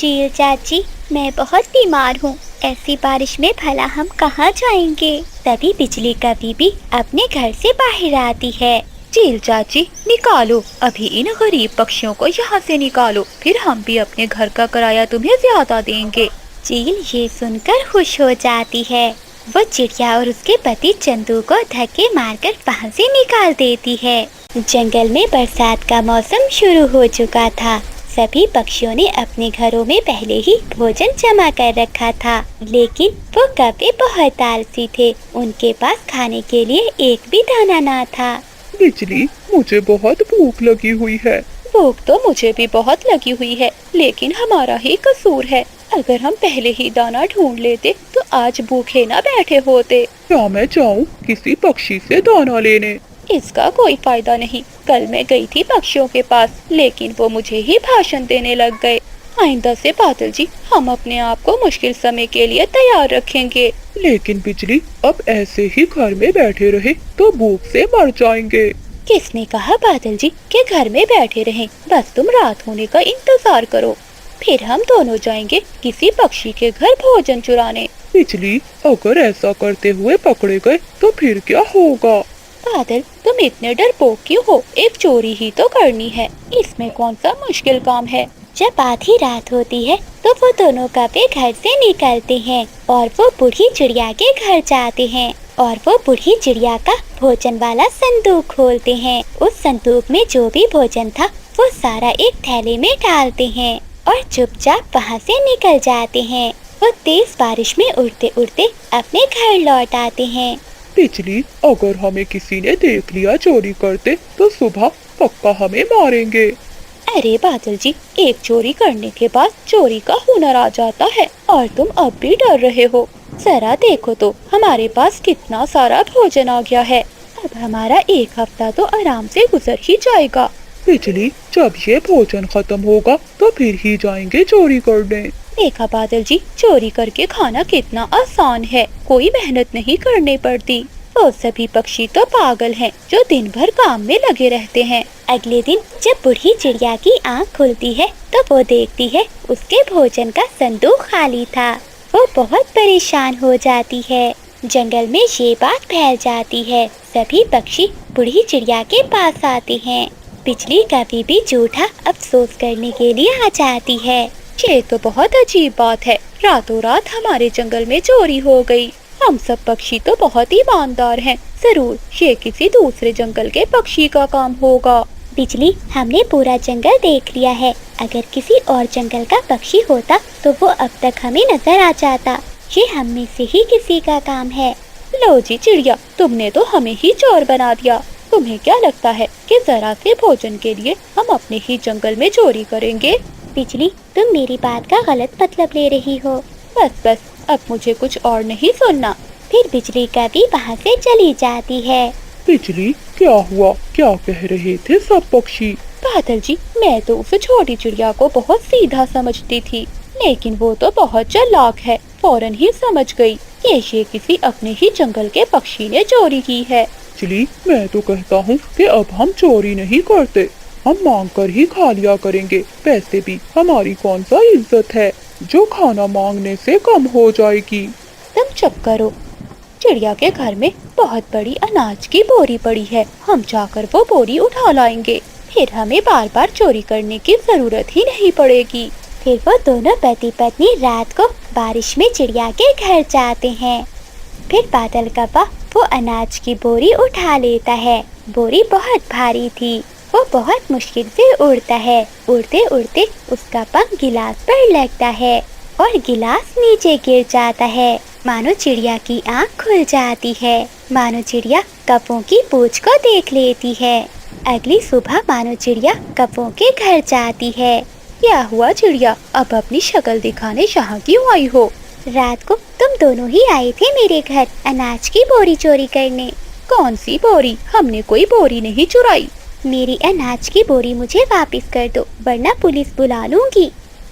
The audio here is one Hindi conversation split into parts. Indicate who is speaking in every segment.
Speaker 1: चील चाची, मैं बहुत बीमार हूँ। ऐसी बारिश में भला हम कहाँ जाएंगे? तभी बिजली का बीबी अपने घर से बाहर आती है।
Speaker 2: चील चाची, निकालो अभी इन गरीब पक्षियों को यहाँ से निकालो, फिर हम भी अपने घर का किराया तुम्हें ज्यादा देंगे।
Speaker 1: चील ये सुनकर खुश हो जाती है। वो चिड़िया और उसके पति चंदू को धक्के मारकर वहाँ से निकाल देती है। जंगल में बरसात का मौसम शुरू हो चुका था। सभी पक्षियों ने अपने घरों में पहले ही भोजन जमा कर रखा था, लेकिन वो कौवे बहुत आलसी थे। उनके पास खाने के लिए एक भी दाना ना था।
Speaker 3: बिजली, मुझे बहुत भूख लगी हुई है।
Speaker 2: भूख तो मुझे भी बहुत लगी हुई है, लेकिन हमारा ही कसूर है। अगर हम पहले ही दाना ढूंढ लेते तो आज भूखे न बैठे होते।
Speaker 3: क्या मैं जाऊँ किसी पक्षी से दाना लेने?
Speaker 2: इसका कोई फायदा नहीं। कल मैं गई थी पक्षियों के पास, लेकिन वो मुझे ही भाषण देने लग गए। आइंदा से बादल जी, हम अपने आप को मुश्किल समय के लिए तैयार रखेंगे।
Speaker 3: लेकिन बिजली, अब ऐसे ही घर में बैठे रहे तो भूख से मर जाएंगे।
Speaker 2: किसने कहा बादल जी कि घर में बैठे रहें? बस तुम रात होने का इंतजार करो, फिर हम दोनों जाएंगे किसी पक्षी के घर भोजन चुराने।
Speaker 3: बिजली, अगर ऐसा करते हुए पकड़े गए तो फिर क्या होगा?
Speaker 2: बादल, तुम इतने डरपोक क्यों हो? एक चोरी ही तो करनी है, इसमें कौन सा मुश्किल काम है।
Speaker 1: जब आधी रात होती है तो वो दोनों कौवे घर से निकलते हैं और वो बूढ़ी चिड़िया के घर जाते हैं और वो बूढ़ी चिड़िया का भोजन वाला संदूक खोलते हैं। उस संदूक में जो भी भोजन था वो सारा एक थैले में डालते हैं और चुपचाप वहाँ से निकल जाते हैं। वो तेज बारिश में उड़ते उड़ते अपने घर लौट आते हैं।
Speaker 3: बिजली, अगर हमें किसी ने देख लिया चोरी करते तो सुबह पक्का हमें मारेंगे।
Speaker 2: अरे बादल जी, एक चोरी करने के बाद चोरी का हुनर आ जाता है और तुम अब भी डर रहे हो। जरा देखो तो हमारे पास कितना सारा भोजन आ गया है। अब हमारा एक हफ्ता तो आराम से गुजर ही जाएगा।
Speaker 3: बिजली, जब ये भोजन खत्म होगा तो फिर ही जाएंगे चोरी करने।
Speaker 2: देखा बादल जी, चोरी करके खाना कितना आसान है, कोई मेहनत नहीं करनी पड़ती। वो सभी पक्षी तो पागल हैं जो दिन भर काम में लगे रहते हैं।
Speaker 1: अगले दिन जब बूढ़ी चिड़िया की आँख खुलती है तो वो देखती है उसके भोजन का संदूक खाली था। वो बहुत परेशान हो जाती है। जंगल में ये बात फैल जाती है। सभी पक्षी बूढ़ी चिड़िया के पास आते हैं। बिजली कभी भी झूठा अफसोस करने के लिए आ जाती है।
Speaker 2: ये तो बहुत अजीब बात है, रातों रात हमारे जंगल में चोरी हो गई। हम सब पक्षी तो बहुत ईमानदार हैं, जरूर ये किसी दूसरे जंगल के पक्षी का काम होगा।
Speaker 1: बिजली, हमने पूरा जंगल देख लिया है। अगर किसी और जंगल का पक्षी होता तो वो अब तक हमें नजर आ जाता। ये हम में से ही किसी का काम है।
Speaker 2: लो जी चिड़िया, तुमने तो हमें ही चोर बना दिया। तुम्हें क्या लगता है कि जरा से भोजन के लिए हम अपने ही जंगल में चोरी करेंगे?
Speaker 1: बिजली, तुम मेरी बात का गलत मतलब ले रही हो।
Speaker 2: बस बस, अब मुझे कुछ और नहीं सुनना।
Speaker 1: फिर बिजली कभी वहाँ से चली जाती है।
Speaker 3: बिजली, क्या हुआ? क्या कह रहे थे सब पक्षी?
Speaker 2: बादल जी, मैं तो उस छोटी चिड़िया को बहुत सीधा समझती थी, लेकिन वो तो बहुत चालाक है। फौरन ही समझ गई ये किसी अपने ही जंगल के पक्षी ने चोरी की है।
Speaker 3: बिजली, मैं तो कहता हूँ कि अब हम चोरी नहीं करते, हम मांग कर ही खा लिया करेंगे। वैसे भी हमारी कौन सा इज्जत है जो खाना मांगने से कम हो जाएगी।
Speaker 2: तुम चुप करो। चिड़िया के घर में बहुत बड़ी अनाज की बोरी पड़ी है, हम जाकर वो बोरी उठा लाएंगे, फिर हमें बार बार चोरी करने की जरूरत ही नहीं पड़ेगी।
Speaker 1: फिर वो दोनों पति पत्नी रात को बारिश में चिड़िया के घर जाते हैं। फिर बादल कौवा वो अनाज की बोरी उठा लेता है। बोरी बहुत भारी थी। वो बहुत मुश्किल से उड़ता है। उड़ते उड़ते उसका पंख गिलास पर लगता है और गिलास नीचे गिर जाता है। मानो चिड़िया की आँख खुल जाती है। मानो चिड़िया कौवों की पूंछ को देख लेती है। अगली सुबह मानो चिड़िया कौवों के घर जाती है।
Speaker 2: क्या हुआ चिड़िया, अब अपनी शक्ल दिखाने यहाँ क्यों आई हो?
Speaker 1: रात को तुम दोनों ही आए थे मेरे घर अनाज की बोरी चोरी करने।
Speaker 2: कौन सी बोरी? हमने कोई बोरी नहीं चुराई।
Speaker 1: मेरी अनाज की बोरी मुझे वापस कर दो, वरना पुलिस बुला लूंगी।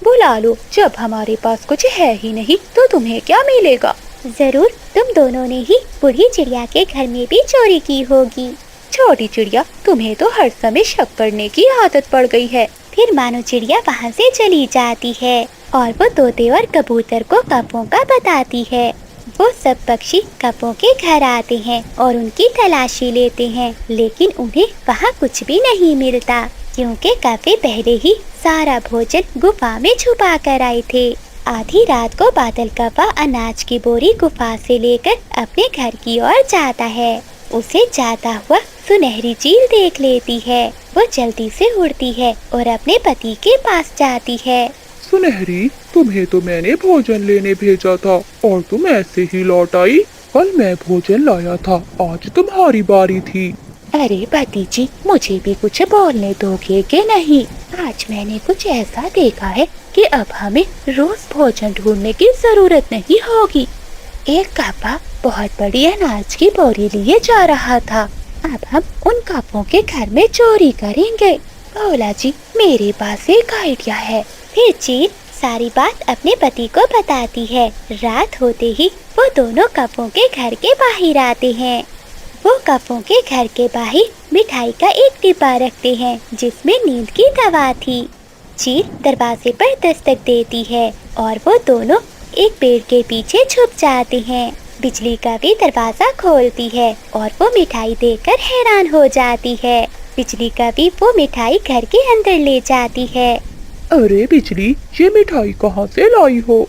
Speaker 2: बुला लो, जब हमारे पास कुछ है ही नहीं तो तुम्हें क्या मिलेगा?
Speaker 1: जरूर, तुम दोनों ने ही बूढ़ी चिड़िया के घर में भी चोरी की होगी।
Speaker 2: छोटी चिड़िया, तुम्हें तो हर समय शक करने की आदत पड़ गई है।
Speaker 1: फिर मानो चिड़िया वहाँ से चली जाती है और वो तोते और कबूतर को कपों का बताती है। वो सब पक्षी कपों के घर आते हैं और उनकी तलाशी लेते हैं, लेकिन उन्हें वहाँ कुछ भी नहीं मिलता, क्योंकि कपे पहले ही सारा भोजन गुफा में छुपा कर आए थे। आधी रात को बादल कप्पा अनाज की बोरी गुफा से लेकर अपने घर की ओर जाता है। उसे जाता हुआ सुनहरी चील देख लेती है। वो जल्दी से उड़ती है और अपने पति के पास जाती है।
Speaker 3: सुनहरी, तुम्हें तो मैंने भोजन लेने भेजा था और तुम ऐसे ही लौट आई। कल मैं भोजन लाया था, आज तुम्हारी बारी थी।
Speaker 2: अरे पति जी, मुझे भी कुछ बोलने दोगे कि नहीं? आज मैंने कुछ ऐसा देखा है कि अब हमें रोज भोजन ढूंढने की जरूरत नहीं होगी। एक कप्पा बहुत बड़ी अनाज की बोरी लिए जा रहा था। अब हम उन कपों के घर में चोरी करेंगे। भोला जी, मेरे पास एक आइडिया है।
Speaker 1: फिर चील सारी बात अपने पति को बताती है। रात होते ही वो दोनों कपों के घर के बाहर आते हैं। वो कपों के घर के बाहर मिठाई का एक डिब्बा रखते हैं जिसमें नींद की दवा थी। चील दरवाजे पर दस्तक देती है और वो दोनों एक पेड़ के पीछे छुप जाते हैं। बिजली का भी दरवाजा खोलती है और वो मिठाई देखकर हैरान हो जाती है। बिजली का भी वो मिठाई घर के अंदर ले जाती है।
Speaker 3: अरे बिजली, ये मिठाई कहाँ से लाई हो?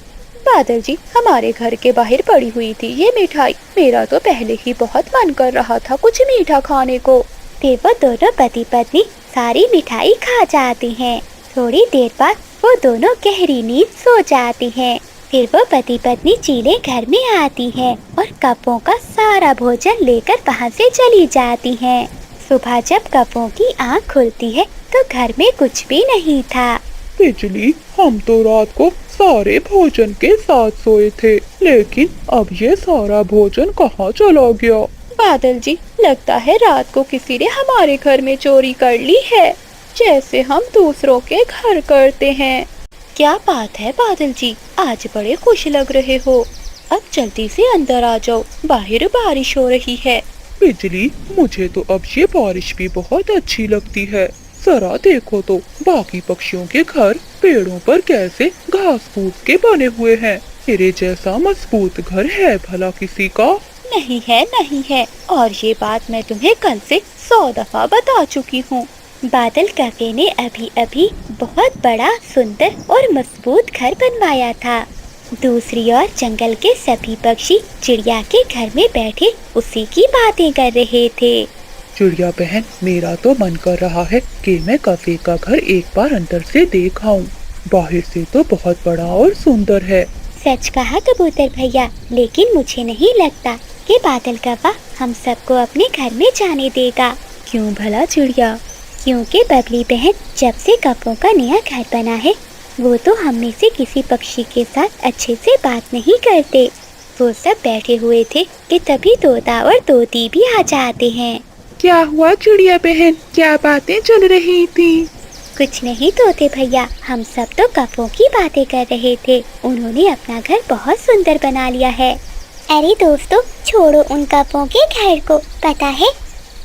Speaker 2: बादल जी, हमारे घर के बाहर पड़ी हुई थी ये मिठाई। मेरा तो पहले ही बहुत मन कर रहा था कुछ मीठा खाने को।
Speaker 1: फिर वो दोनों पति पत्नी सारी मिठाई खा जाते हैं। थोड़ी देर बाद वो दोनों गहरी नींद सो जाती हैं। फिर वो पति पत्नी चीलें घर में आती हैं और कपों का सारा भोजन लेकर वहाँ से चली जाती हैं। सुबह जब कपों की आँख खुलती है तो घर में कुछ भी नहीं था।
Speaker 3: बिजली, हम तो रात को सारे भोजन के साथ सोए थे, लेकिन अब ये सारा भोजन कहाँ चला गया?
Speaker 2: बादल जी, लगता है रात को किसी ने हमारे घर में चोरी कर ली है, जैसे हम दूसरों के घर करते हैं। क्या बात है बादल जी, आज बड़े खुश लग रहे हो। अब जल्दी से अंदर आ जाओ, बाहर बारिश हो रही है।
Speaker 3: बिजली, मुझे तो अब ये बारिश भी बहुत अच्छी लगती है। जरा देखो तो बाकी पक्षियों के घर पेड़ों पर कैसे घास फूस के बने हुए हैं। मेरे जैसा मजबूत घर है भला किसी का?
Speaker 2: नहीं है, नहीं है, और ये बात मैं तुम्हें कल से 100 दफा बता चुकी हूँ।
Speaker 1: बादल काके ने अभी अभी बहुत बड़ा, सुंदर और मजबूत घर बनवाया था। दूसरी ओर जंगल के सभी पक्षी चिड़िया के घर में बैठे उसी की बातें कर रहे थे।
Speaker 3: चिड़िया बहन, मेरा तो मन कर रहा है कि मैं कफे का घर एक बार अंदर से देख आऊं। बाहर से तो बहुत बड़ा और सुंदर है।
Speaker 1: सच कहा कबूतर भैया, लेकिन मुझे नहीं लगता कि बादल कप्पा हम सबको अपने घर में जाने देगा।
Speaker 2: क्यों भला चिड़िया?
Speaker 1: क्योंकि बबली बहन जब से कपों का नया घर बना है, वो तो हम में से किसी पक्षी के साथ अच्छे से बात नहीं करते। वो सब बैठे हुए थे कि तभी तोता और तोती भी आ जाते हैं।
Speaker 3: क्या हुआ चिड़िया बहन, क्या बातें चल रही थी?
Speaker 1: कुछ नहीं तोते भैया, हम सब तो कपों की बातें कर रहे थे। उन्होंने अपना घर बहुत सुंदर बना लिया है। अरे दोस्तों, छोड़ो उन कपों के घर को। पता है,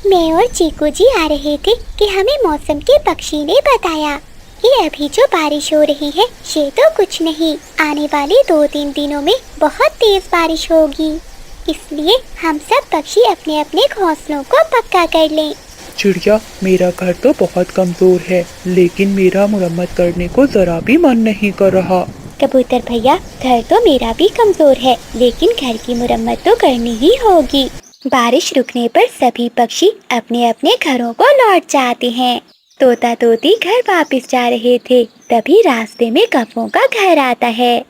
Speaker 1: मैं और चीकू जी आ रहे थे कि हमें मौसम के पक्षी ने बताया कि अभी जो बारिश हो रही है ये तो कुछ नहीं, आने वाले 2-3 दिनों में बहुत तेज बारिश होगी। इसलिए हम सब पक्षी अपने अपने घोंसलों को पक्का कर लें।
Speaker 3: चिड़िया, मेरा घर तो बहुत कमजोर है, लेकिन मेरा मुरम्मत करने को जरा भी मन नहीं कर रहा।
Speaker 1: कबूतर भैया, घर तो मेरा भी कमजोर है, लेकिन घर की मुरम्मत तो करनी ही होगी। बारिश रुकने पर सभी पक्षी अपने अपने घरों को लौट जाते हैं। तोता तोती घर वापस जा रहे थे, तभी रास्ते में कपों का घर आता है।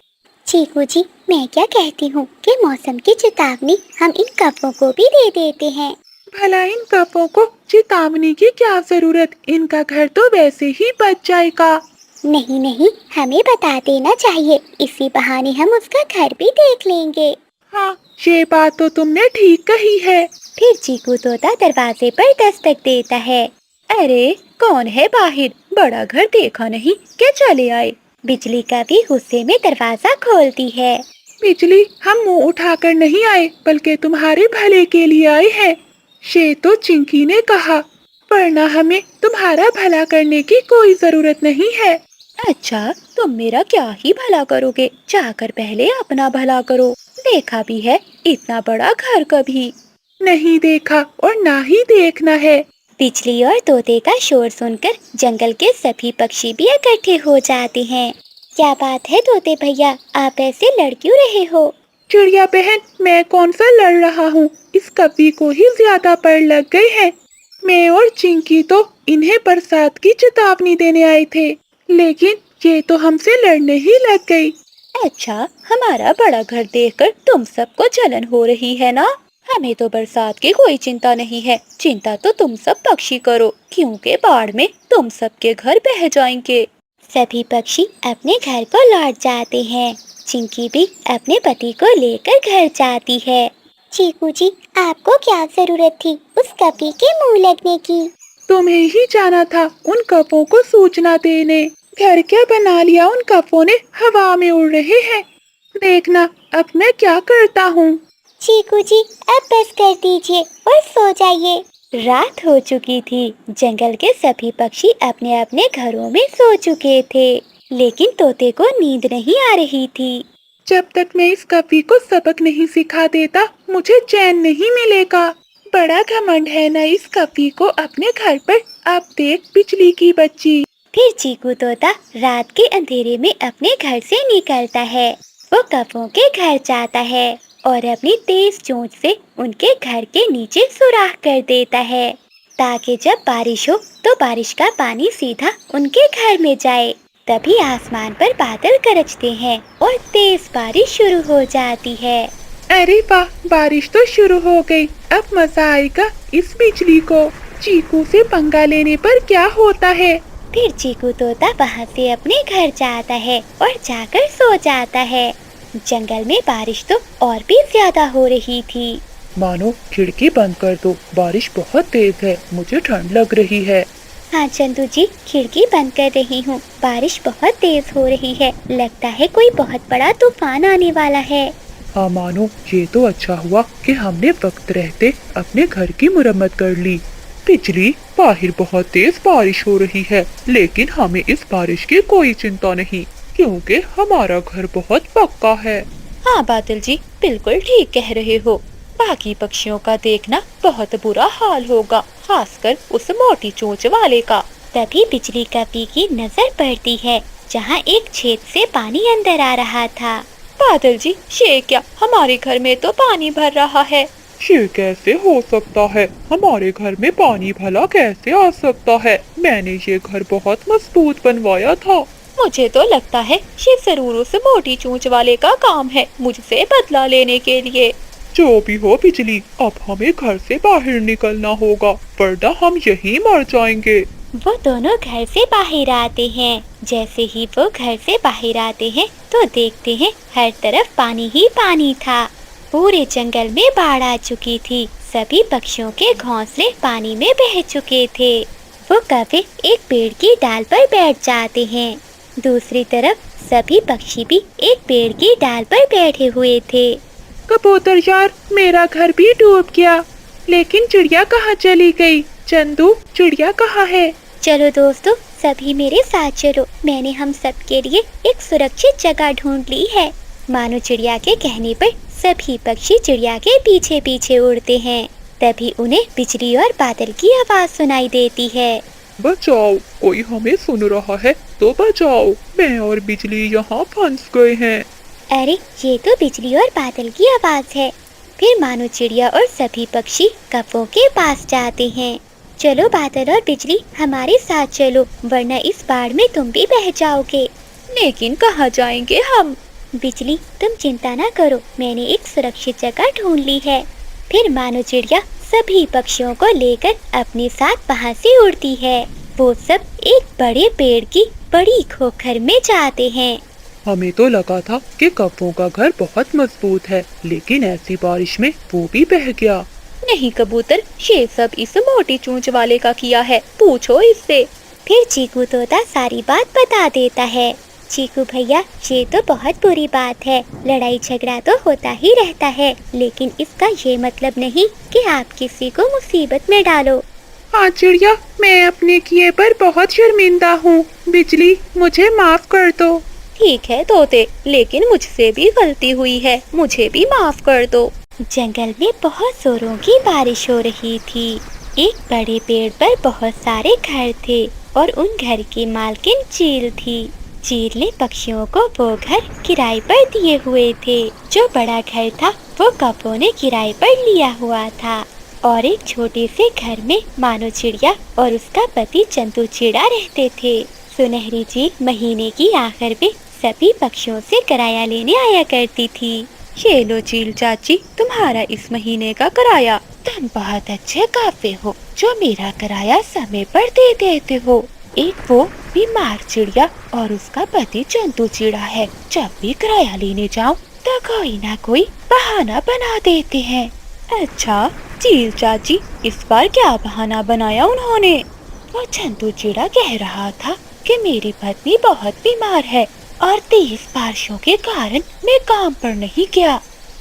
Speaker 1: चीकू जी, मैं क्या कहती हूँ कि मौसम की चेतावनी हम इन कपों को भी दे देते हैं।
Speaker 3: भला इन कपों को चेतावनी की क्या जरूरत, इनका घर तो वैसे ही बच जाएगा।
Speaker 1: नहीं नहीं, हमें बता देना चाहिए, इसी बहाने हम उसका घर भी देख लेंगे।
Speaker 3: हाँ, ये बात तो तुमने ठीक कही है।
Speaker 1: फिर चीकू तोता दरवाजे पर दस्तक देता है।
Speaker 2: अरे कौन है बाहर? बड़ा घर देखा नहीं क्या चले आए?
Speaker 1: बिजली का भी गुस्से में दरवाजा खोलती है।
Speaker 3: बिजली, हम मुंह उठाकर नहीं आए, बल्कि तुम्हारे भले के लिए आए हैं। ये तो चिंकी ने कहा, वरना हमें तुम्हारा भला करने की कोई जरूरत नहीं है।
Speaker 2: अच्छा, तुम मेरा क्या ही भला करोगे, जाकर पहले अपना भला करो। देखा भी है इतना बड़ा घर कभी?
Speaker 3: नहीं देखा और ना ही देखना है।
Speaker 1: बिजली और तोते का शोर सुनकर जंगल के सभी पक्षी भी इकट्ठे हो जाते हैं। क्या बात है तोते भैया, आप ऐसे लड़ क्यों रहे हो?
Speaker 3: चिड़िया बहन, मैं कौन सा लड़ रहा हूँ, इस कवि को ही ज्यादा पढ़ लग गए हैं। मैं और चिंकी तो इन्हें बरसात की चेतावनी देने आए थे, लेकिन ये तो हमसे लड़ने ही लग गई।
Speaker 2: अच्छा, हमारा बड़ा घर देखकर तुम सबको जलन हो रही है ना? हमें तो बरसात की कोई चिंता नहीं है, चिंता तो तुम सब पक्षी करो, क्योंकि बाढ़ में तुम सबके घर बह जाएंगे।
Speaker 1: सभी पक्षी अपने घर को लौट जाते हैं। चिंकी भी अपने पति को लेकर घर जाती है। चीकू जी, आपको क्या जरूरत थी उस कपी के मुंह लगने की?
Speaker 3: तुम्हें ही जाना था उन कपों को सूचना देने। घर क्या बना लिया उन कपों ने, हवा में उड़ रहे हैं। देखना अब मैं क्या करता हूँ।
Speaker 1: चीकू जी, अब बस कर दीजिए और सो जाइए। रात हो चुकी थी। जंगल के सभी पक्षी अपने अपने घरों में सो चुके थे, लेकिन तोते को नींद नहीं आ रही थी।
Speaker 3: जब तक मैं इस कपी को सबक नहीं सिखा देता, मुझे चैन नहीं मिलेगा। बड़ा घमंड है ना इस कपी को अपने घर पर। अब देख बिजली की बच्ची।
Speaker 1: फिर चीकू तोता रात के अंधेरे में अपने घर से निकलता है। वो कपों के घर जाता है और अपनी तेज चोंच से उनके घर के नीचे सुराख कर देता है, ताकि जब बारिश हो तो बारिश का पानी सीधा उनके घर में जाए। तभी आसमान पर बादल गरजते हैं और तेज बारिश शुरू हो जाती है।
Speaker 3: अरे वाह, बारिश तो शुरू हो गई। अब मजा आएगा इस बिजली को। चीकू से पंगा लेने पर क्या होता है।
Speaker 1: फिर चीकू तोता वहाँ से अपने घर जाता है और जाकर सो जाता है। जंगल में बारिश तो और भी ज्यादा हो रही थी।
Speaker 3: मानो खिड़की बंद कर दो, बारिश बहुत तेज है, मुझे ठंड लग रही है।
Speaker 1: हाँ चंदू जी, खिड़की बंद कर रही हूँ। बारिश बहुत तेज हो रही है, लगता है कोई बहुत बड़ा तूफान आने वाला है।
Speaker 3: हाँ मानो, ये तो अच्छा हुआ कि हमने वक्त रहते अपने घर की मुरम्मत कर ली। बिजली, बाहर बहुत तेज बारिश हो रही है, लेकिन हमें इस बारिश की कोई चिंता नहीं, क्योंकि हमारा घर बहुत पक्का है।
Speaker 2: हाँ बादल जी, बिल्कुल ठीक कह रहे हो। बाकी पक्षियों का देखना बहुत बुरा हाल होगा, खासकर उस मोटी चोंच वाले का।
Speaker 1: तभी बिजली कपी की नजर पड़ती है, जहाँ एक छेद से पानी अंदर आ रहा था।
Speaker 2: बादल जी, ये क्या, हमारे घर में तो पानी भर रहा है।
Speaker 3: ये कैसे हो सकता है? हमारे घर में पानी भला कैसे आ सकता है? मैंने ये घर बहुत मजबूत बनवाया था।
Speaker 2: मुझे तो लगता है ये जरूर उस मोटी चोंच वाले का काम है, मुझसे बदला लेने के लिए।
Speaker 3: जो भी हो बिजली, अब हमें घर से बाहर निकलना होगा, वरना हम यहीं मर जाएंगे।
Speaker 1: वो दोनों घर से बाहर आते हैं। जैसे ही वो घर से बाहर आते हैं तो देखते हैं हर तरफ पानी ही पानी था। पूरे जंगल में बाढ़ आ चुकी थी। सभी पक्षियों के घोंसले पानी में बह चुके थे। वो कभी एक पेड़ की डाल पर बैठ जाते हैं। दूसरी तरफ सभी पक्षी भी एक पेड़ की डाल पर बैठे हुए थे।
Speaker 3: कबूतर यार, मेरा घर भी डूब गया, लेकिन चिड़िया कहाँ चली गई? चंदू, चिड़िया कहाँ है?
Speaker 1: चलो दोस्तों, सभी मेरे साथ चलो। मैंने हम सब के लिए एक सुरक्षित जगह ढूंढ ली है। मानो चिड़िया के कहने पर सभी पक्षी चिड़िया के पीछे पीछे उड़ते हैं। तभी उन्हें बिजली और बादल की आवाज सुनाई देती है।
Speaker 3: बचाओ, कोई हमें सुन रहा है तो बचाओ, मैं और बिजली यहाँ फंस गए हैं।
Speaker 1: अरे, ये तो बिजली और बादल की आवाज है। फिर मानो चिड़िया और सभी पक्षी कपों के पास जाते हैं। चलो बादल और बिजली, हमारे साथ चलो, वरना इस बाढ़ में तुम भी बह जाओगे।
Speaker 2: लेकिन कहाँ जाएंगे हम?
Speaker 1: बिजली, तुम चिंता ना करो, मैंने एक सुरक्षित जगह ढूंढ ली है। फिर मानो चिड़िया सभी पक्षियों को लेकर अपने साथ वहाँ से उड़ती है। वो सब एक बड़े पेड़ की बड़ी खोखर में जाते हैं।
Speaker 3: हमें तो लगा था कि कप्पों का घर बहुत मजबूत है, लेकिन ऐसी बारिश में वो भी बह गया।
Speaker 2: नहीं कबूतर, ये सब इस मोटी चोंच वाले का किया है, पूछो इससे।
Speaker 1: फिर चीकू तोता सारी बात बता देता है। चीकू भैया, ये तो बहुत बुरी बात है। लड़ाई झगड़ा तो होता ही रहता है, लेकिन इसका ये मतलब नहीं कि आप किसी को मुसीबत में डालो।
Speaker 3: हाँ चिड़िया, मैं अपने किए पर बहुत शर्मिंदा हूँ। बिजली, मुझे माफ कर दो।
Speaker 2: ठीक है तोते, लेकिन मुझसे भी गलती हुई है, मुझे भी माफ कर दो।
Speaker 1: जंगल में बहुत जोरों की बारिश हो रही थी। एक बड़े पेड़ पर बहुत सारे घर थे और उन घर की मालकिन चील थी। चील ने पक्षियों को वो घर किराए पर दिए हुए थे। जो बड़ा घर था वो कौवों ने किराए पर लिया हुआ था और एक छोटे से घर में मानो चिड़िया और उसका पति चंदू चिड़ा रहते थे। सुनहरी चील महीने की आखिर में सभी पक्षियों से किराया लेने आया करती थी।
Speaker 2: ये लो चील चाची, तुम्हारा इस महीने का किराया। तुम बहुत अच्छे काफे हो जो मेरा किराया समय पर दे देते हो। एक वो बीमार चिड़िया और उसका पति चंदू चिड़ा है। जब भी किराया लेने जाऊं तो कोई ना कोई बहाना बना देते हैं। अच्छा चील चाची, इस बार क्या बहाना बनाया उन्होंने? वो चंदू चिड़ा कह रहा था कि मेरी पत्नी बहुत बीमार है और तेज बारिशों के कारण मैं काम पर नहीं गया।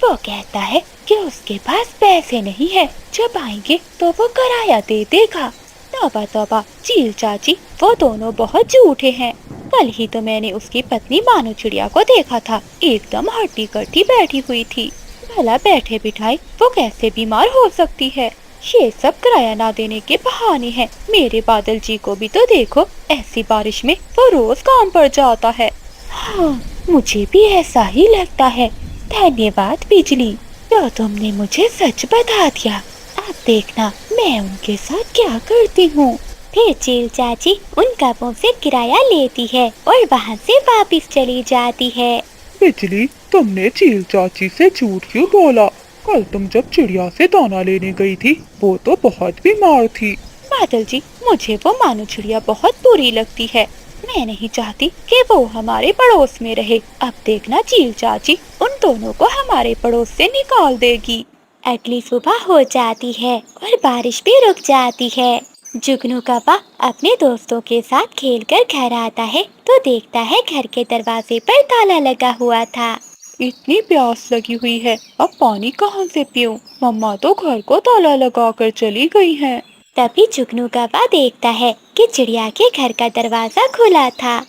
Speaker 2: वो कहता है कि उसके पास पैसे नहीं है, जब आएंगे तो वो किराया दे देगा। तौबा तौबा चील चाची, वो दोनों बहुत झूठे हैं। कल ही तो मैंने उसकी पत्नी मानो चिड़िया को देखा था, एकदम हट्टी कट्टी बैठी हुई थी। भला बैठे बिठाए वो कैसे बीमार हो सकती है? ये सब किराया ना देने के बहाने हैं। मेरे बादल जी को भी तो देखो, ऐसी बारिश में वो रोज काम पर जाता है। हाँ, मुझे भी ऐसा ही लगता है। धन्यवाद बिजली, तो तुमने मुझे सच बता दिया। अब देखना मैं उनके साथ क्या करती हूँ।
Speaker 1: फिर चील चाची उन कौवों से किराया लेती है और वहाँ से वापस चली जाती है।
Speaker 3: बिजली, तुमने चील चाची से झूठ क्यों बोला? कल तुम जब चिड़िया से दाना लेने गई थी, वो तो बहुत बीमार थी।
Speaker 2: बादल जी, मुझे वो मानो चिड़िया बहुत बुरी लगती है। मैं नहीं चाहती कि वो हमारे पड़ोस में रहे। अब देखना चील चाची उन दोनों को हमारे पड़ोस से निकाल देगी।
Speaker 1: अगली सुबह हो जाती है और बारिश भी रुक जाती है। जुगनू कौवा अपने दोस्तों के साथ खेलकर घर आता है तो देखता है घर के दरवाजे पर ताला लगा हुआ था।
Speaker 2: इतनी प्यास लगी हुई है, अब पानी कहाँ से पीऊं? मम्मा तो घर को ताला लगा कर चली गई हैं।
Speaker 1: तभी जुगनू कौवा देखता है कि चिड़िया के घर का दरवाजा खुला था।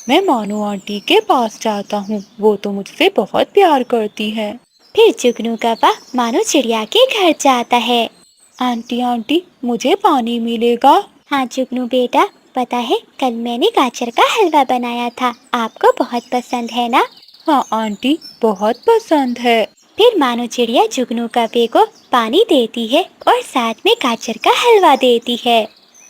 Speaker 2: मैं मानो आंटी के पास जाता हूँ, वो तो मुझसे बहुत प्यार करती है।
Speaker 1: फिर जुगनू कौवा मानो चिड़िया के घर जाता है।
Speaker 2: आंटी आंटी, मुझे पानी मिलेगा?
Speaker 1: हाँ जुगनू बेटा, पता है कल मैंने गाजर का हलवा बनाया था, आपको बहुत पसंद है ना?
Speaker 2: हाँ आंटी, बहुत पसंद है।
Speaker 1: फिर मानो चिड़िया जुगनू कौवे को पानी देती है और साथ में गाजर का हलवा देती है।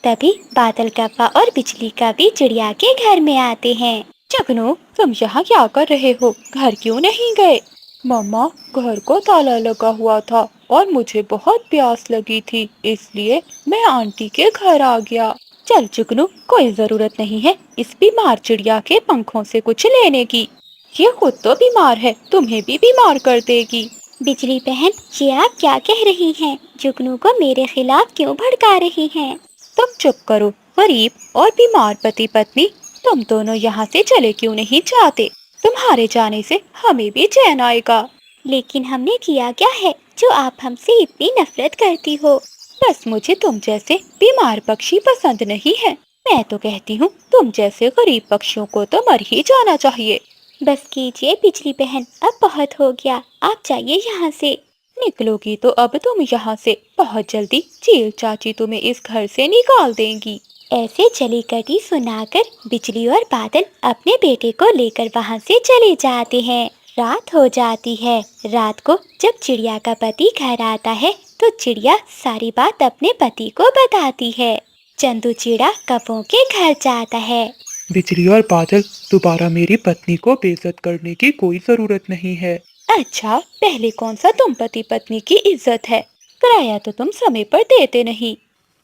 Speaker 1: तभी बादल कौवा और बिजली कौवी चिड़िया के घर में आते हैं।
Speaker 2: जुगनू, तुम यहाँ क्या कर रहे हो? घर क्यों नहीं गए? मम्मा, घर को ताला लगा हुआ था और मुझे बहुत प्यास लगी थी, इसलिए मैं आंटी के घर आ गया। चल जुगनू, कोई जरूरत नहीं है इस बीमार चिड़िया के पंखों से कुछ लेने की। ये खुद तो बीमार है, तुम्हें भी बीमार कर देगी।
Speaker 1: बिजली बहन, ये आप क्या कह रही हैं? जुगनू को मेरे खिलाफ क्यों भड़का रही हैं?
Speaker 2: तुम चुप करो। गरीब और बीमार पति पत्नी, तुम दोनों यहाँ से चले क्यों नहीं जाते? तुम्हारे जाने से हमें भी चैन आएगा।
Speaker 1: लेकिन हमने किया क्या है जो आप हमसे इतनी नफरत करती हो?
Speaker 2: बस मुझे तुम जैसे बीमार पक्षी पसंद नहीं है। मैं तो कहती हूँ तुम जैसे गरीब पक्षियों को तो मर ही जाना चाहिए।
Speaker 1: बस कीजिए बिजली बहन, अब बहुत हो गया, आप जाइए यहाँ से।
Speaker 2: निकलोगी तो अब तुम यहाँ से। बहुत जल्दी चील चाची तुम्हें इस घर से निकाल देंगी।
Speaker 1: ऐसे चली कटी सुनाकर बिजली और बादल अपने बेटे को लेकर वहाँ से चले जाते हैं। रात हो जाती है। रात को जब चिड़िया का पति घर आता है तो चिड़िया सारी बात अपने पति को बताती है। चंदू चिड़ा कौवों के घर जाता है।
Speaker 3: बिजली और बादल, दोबारा मेरी पत्नी को बेइज्जत करने की कोई जरूरत नहीं है।
Speaker 2: अच्छा, पहले कौन सा तुम पति पत्नी की इज्जत है? किराया तो तुम समय पर देते नहीं।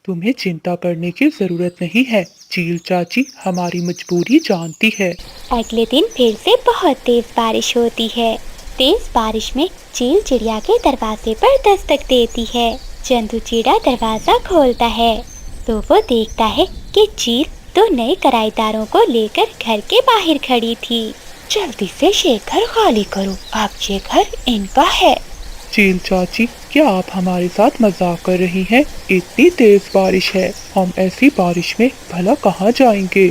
Speaker 3: तुम्हें चिंता करने की जरूरत नहीं है, चील चाची हमारी मजबूरी जानती है।
Speaker 1: अगले दिन फिर से बहुत तेज बारिश होती है। तेज बारिश में चील चिड़िया के दरवाजे पर दस्तक देती है। चंदू चिड़ा दरवाजा खोलता है तो वो देखता है कि चील तो नए किराएदारों को लेकर घर के बाहर खड़ी थी।
Speaker 2: जल्दी से ये घर खाली करो, अब ये घर इनका है।
Speaker 3: चील चाची, क्या आप हमारे साथ मजाक कर रही हैं? इतनी तेज बारिश है, हम ऐसी बारिश में भला कहाँ जाएंगे?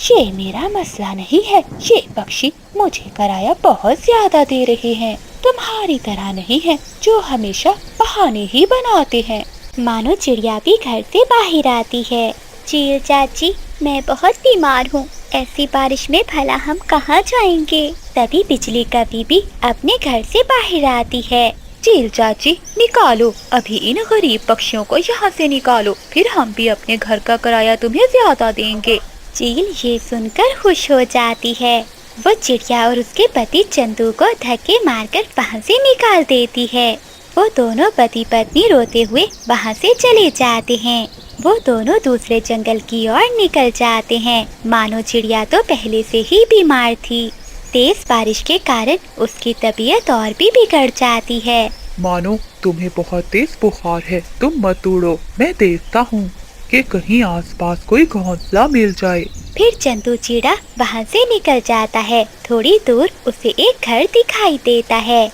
Speaker 2: ये मेरा मसला नहीं है। ये पक्षी मुझे किराया बहुत ज्यादा दे रहे हैं। तुम्हारी तरह नहीं है जो हमेशा बहाने ही बनाते हैं।
Speaker 1: मानो चिड़िया भी घर से बाहर आती है। चील चाची, मैं बहुत बीमार हूँ, ऐसी बारिश में भला हम कहाँ जाएंगे? तभी बिजली कभी भी अपने घर से बाहर आती है।
Speaker 2: चील चाची, निकालो अभी इन गरीब पक्षियों को यहाँ से निकालो, फिर हम भी अपने घर का किराया तुम्हें ज्यादा देंगे।
Speaker 1: चील ये सुनकर खुश हो जाती है। वो चिड़िया और उसके पति चंदू को धक्के मारकर वहाँ से निकाल देती है। वो दोनों पति पत्नी रोते हुए वहाँ से चले जाते हैं। वो दोनों दूसरे जंगल की ओर निकल जाते हैं। मानो चिड़िया तो पहले से ही बीमार थी। तेज बारिश के कारण उसकी तबीयत और भी बिगड़ जाती है।
Speaker 3: मानो तुम्हें बहुत तेज बुखार है, तुम मत उड़ो, मैं देखता हूँ कि कहीं आसपास कोई घोंसला मिल जाए।
Speaker 1: फिर चंदू चिड़ा वहाँ से निकल जाता है। थोड़ी दूर उसे एक घर दिखाई देता है।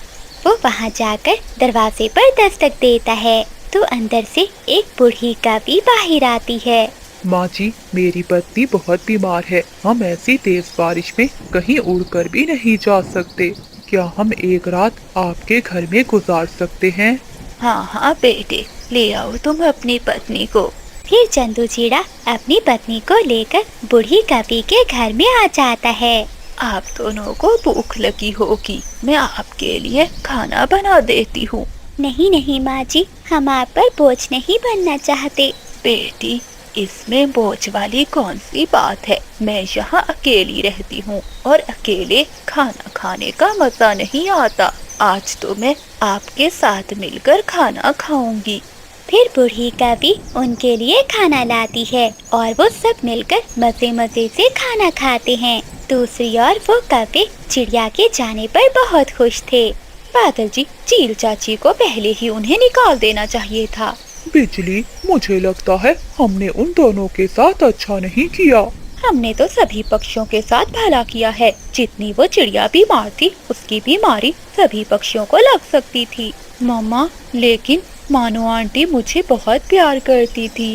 Speaker 1: वो वहाँ जाकर दरवाजे पर दस्तक देता है तो अंदर से एक बूढ़ी कवि बाहर आती है।
Speaker 3: माँ जी, मेरी पत्नी बहुत बीमार है, हम ऐसी तेज बारिश में कहीं उड़कर भी नहीं जा सकते। क्या हम एक रात आपके घर में गुजार सकते हैं?
Speaker 2: हाँ हाँ बेटे, ले आओ तुम अपनी पत्नी को।
Speaker 1: फिर चंदू चिड़ा अपनी पत्नी को लेकर बूढ़ी कवि के घर में आ जाता है।
Speaker 2: आप दोनों को भूख लगी होगी, मैं आपके लिए खाना बना देती हूँ।
Speaker 1: नहीं नहीं माँ जी, हम आप पर बोझ नहीं बनना चाहते।
Speaker 2: बेटी, इसमें बोझ वाली कौन सी बात है? मैं यहाँ अकेली रहती हूँ और अकेले खाना खाने का मजा नहीं आता। आज तो मैं आपके साथ मिलकर खाना खाऊंगी।
Speaker 1: फिर बूढ़ी कवि उनके लिए खाना लाती है और वो सब मिलकर मजे मजे से खाना खाते हैं। दूसरी ओर वो कवि चिड़िया के जाने पर बहुत खुश थे।
Speaker 2: बादल जी, चील चाची को पहले ही उन्हें निकाल देना चाहिए था।
Speaker 3: बिजली, मुझे लगता है हमने उन दोनों के साथ अच्छा नहीं किया।
Speaker 2: हमने तो सभी पक्षियों के साथ भला किया है। जितनी वो चिड़िया बीमार थी, उसकी बीमारी सभी पक्षियों को लग सकती थी। मम्मा, लेकिन मानो आंटी मुझे बहुत प्यार करती थी।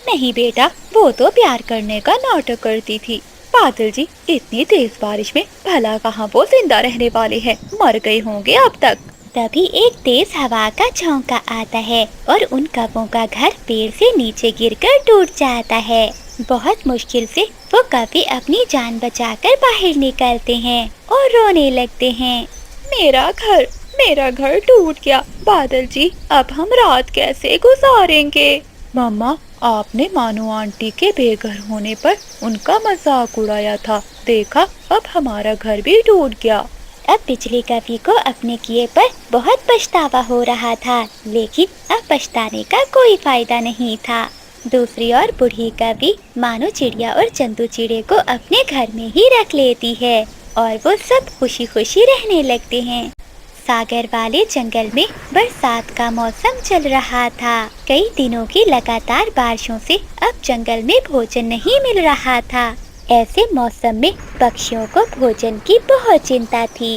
Speaker 2: नहीं बेटा, वो तो प्यार करने का नाटक करती थी। बादल जी, इतनी तेज बारिश में भला कहाँ वो जिंदा रहने वाले हैं, मर गए होंगे अब तक।
Speaker 1: तभी एक तेज हवा का झोंका आता है और उन कवों का घर पेड़ से नीचे गिरकर टूट जाता है। बहुत मुश्किल से वो कवि अपनी जान बचाकर बाहर निकलते हैं और रोने लगते हैं।
Speaker 2: मेरा घर टूट गया। बादल जी, अब हम रात कैसे गुजारेंगे? मम्मा, आपने मानो आंटी के बेघर होने पर उनका मजाक उड़ाया था। देखा, अब हमारा घर भी टूट गया।
Speaker 1: अब बिजली कवि को अपने किए पर बहुत पछतावा हो रहा था, लेकिन अब पछताने का कोई फायदा नहीं था। दूसरी ओर बूढ़ी कवि मानो चिड़िया और चंदू चिड़े को अपने घर में ही रख लेती है और वो सब खुशी खुशी रहने लगते हैं। सागर वाले जंगल में बरसात का मौसम चल रहा था। कई दिनों की लगातार बारिशों से अब जंगल में भोजन नहीं मिल रहा था। ऐसे मौसम में पक्षियों को भोजन की बहुत चिंता थी।